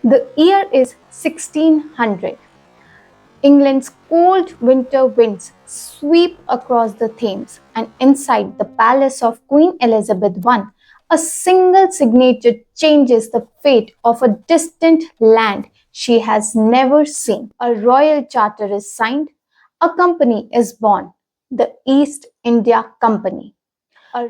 The year is 1600. England's cold winter winds sweep across the Thames, and inside the palace of Queen Elizabeth I, a single signature changes the fate of a distant land she has never seen. A royal charter is signed, a company is born, the East India Company.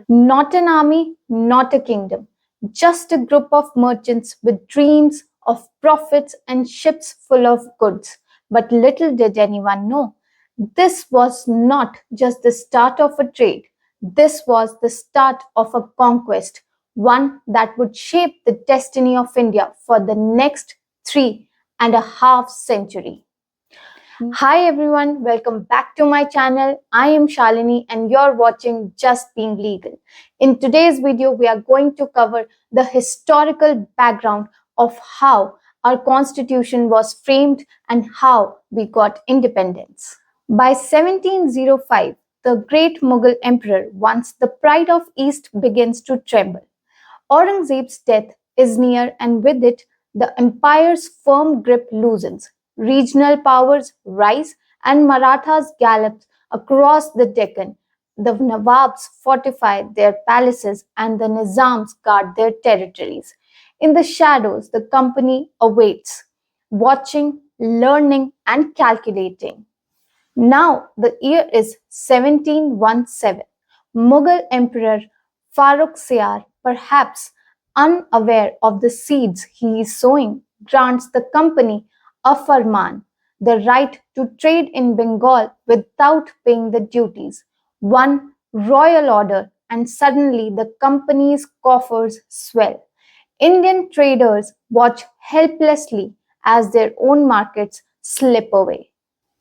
Not an army, not a kingdom, just a group of merchants with dreams of profits and ships full of goods. But little did anyone know, this was not just the start of a trade, this was the start of a conquest, one that would shape the destiny of India for the next 3.5 centuries. Hi everyone, welcome back to my channel. I am Shalini and you're watching Just Being Legal. In today's video, we are going to cover the historical background of how our constitution was framed and how we got independence. By 1705, the great Mughal emperor, once the pride of East begins to tremble. Aurangzeb's death is near, and with it, the empire's firm grip loosens. Regional powers rise, and Marathas gallop across the Deccan. The Nawabs fortify their palaces, and the Nizams guard their territories. In the shadows, the company awaits, watching, learning, and calculating. Now the year is 1717. Mughal Emperor Farrukhsiyar, perhaps unaware of the seeds he is sowing, grants the company a farman, the right to trade in Bengal without paying the duties. One royal order, and suddenly the company's coffers swell. Indian traders watch helplessly as their own markets slip away.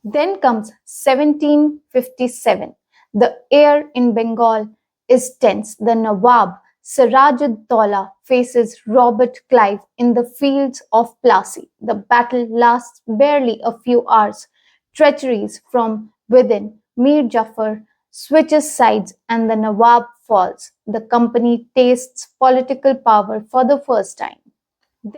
Then comes 1757. The air in Bengal is tense. The Nawab Siraj-ud-Daulah faces Robert Clive in the fields of Plassey. The battle lasts barely a few hours. Treacheries from within. Mir Jafar switches sides and the Nawab falls. The company tastes political power for the first time.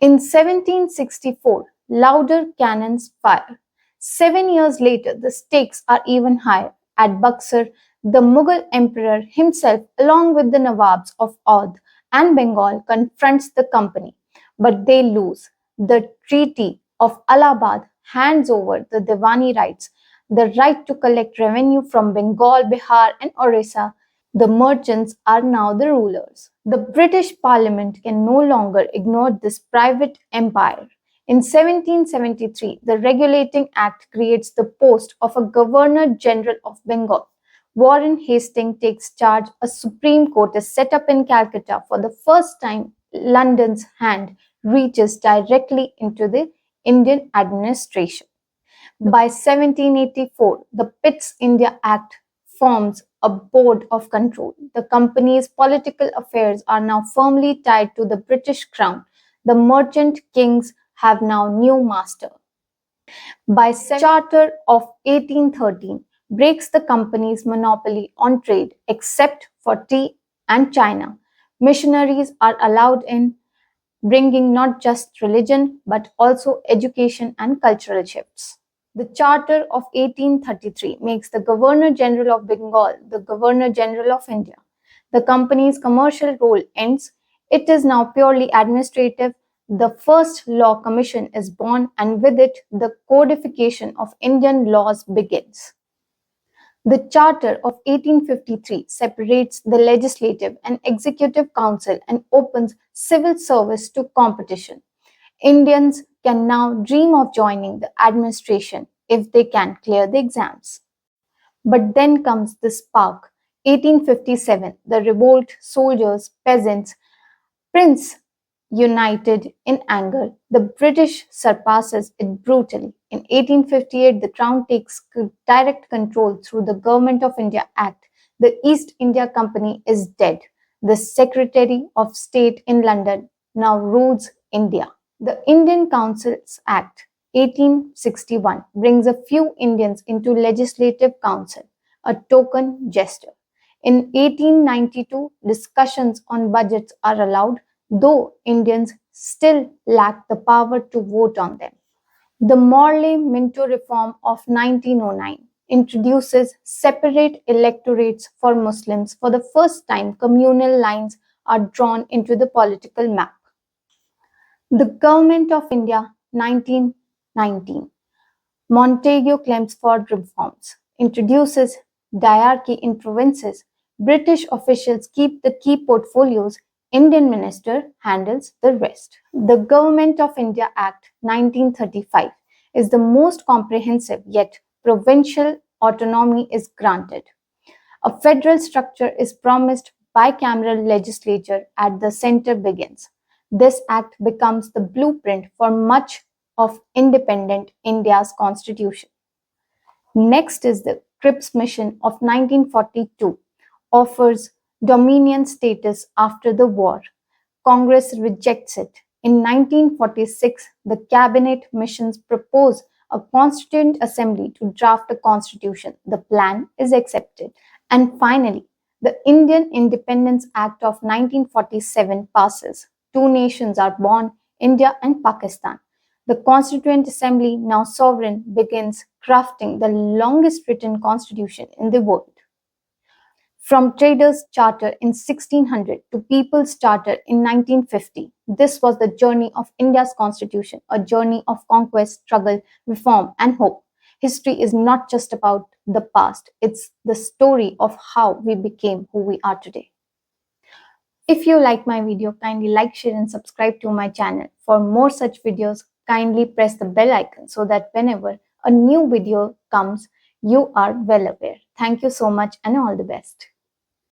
In 1764, louder cannons fire. 7 years later, the stakes are even higher. At Buxar, the Mughal emperor himself, along with the Nawabs of Oudh and Bengal, confronts the company, but they lose. The Treaty of Allahabad hands over the Diwani rights, the right to collect revenue from Bengal, Bihar, and Orissa. The merchants are now the rulers. The British Parliament can no longer ignore this private empire. In 1773, the Regulating Act creates the post of a Governor General of Bengal. Warren Hastings takes charge. A Supreme Court is set up in Calcutta. For the first time, London's hand reaches directly into the Indian administration. By 1784, the Pitt's India Act forms a board of control. The company's political affairs are now firmly tied to the British crown. The merchant kings have now new master. By Charter of 1813 breaks the company's monopoly on trade except for tea and China. Missionaries are allowed in, bringing not just religion but also education and cultural shifts. The Charter of 1833 makes the Governor General of Bengal the Governor General of India. The company's commercial role ends. It is now purely administrative. The first law commission is born, and with it, the codification of Indian laws begins. The Charter of 1853 separates the Legislative and Executive Council and opens civil service to competition. Indians can now dream of joining the administration if they can clear the exams. But then comes the spark. 1857, the revolt, soldiers, peasants, prince united in anger. The British surpasses it brutally. In 1858, the Crown takes direct control through the Government of India Act. The East India Company is dead. The Secretary of State in London now rules India. The Indian Councils Act 1861 brings a few Indians into Legislative Council, a token gesture. In 1892, discussions on budgets are allowed. though Indians still lack the power to vote on them. The Morley-Minto reform of 1909 introduces separate electorates for Muslims. For the first time, communal lines are drawn into the political map. The Government of India, 1919. Montagu-Chelmsford reforms introduces diarchy in provinces. British officials keep the key portfolios. Indian minister handles the rest. The Government of India Act 1935 is the most comprehensive, yet provincial autonomy is granted. A federal structure is promised. Bicameral legislature at the center begins. This act becomes the blueprint for much of independent India's constitution. Next is the Cripps Mission of 1942 offers dominion status after the war. Congress rejects it. In 1946, the cabinet missions propose a constituent assembly to draft a constitution. The plan is accepted. And finally, the Indian Independence Act of 1947 passes. Two nations are born, India and Pakistan. The Constituent Assembly, now sovereign, begins crafting the longest written constitution in the world. From Traders' Charter in 1600 to People's Charter in 1950, this was the journey of India's constitution, a journey of conquest, struggle, reform, and hope. History is not just about the past, it's the story of how we became who we are today. If you like my video, kindly like, share, and subscribe to my channel. For more such videos, kindly press the bell icon so that whenever a new video comes, you are well aware. Thank you so much and all the best.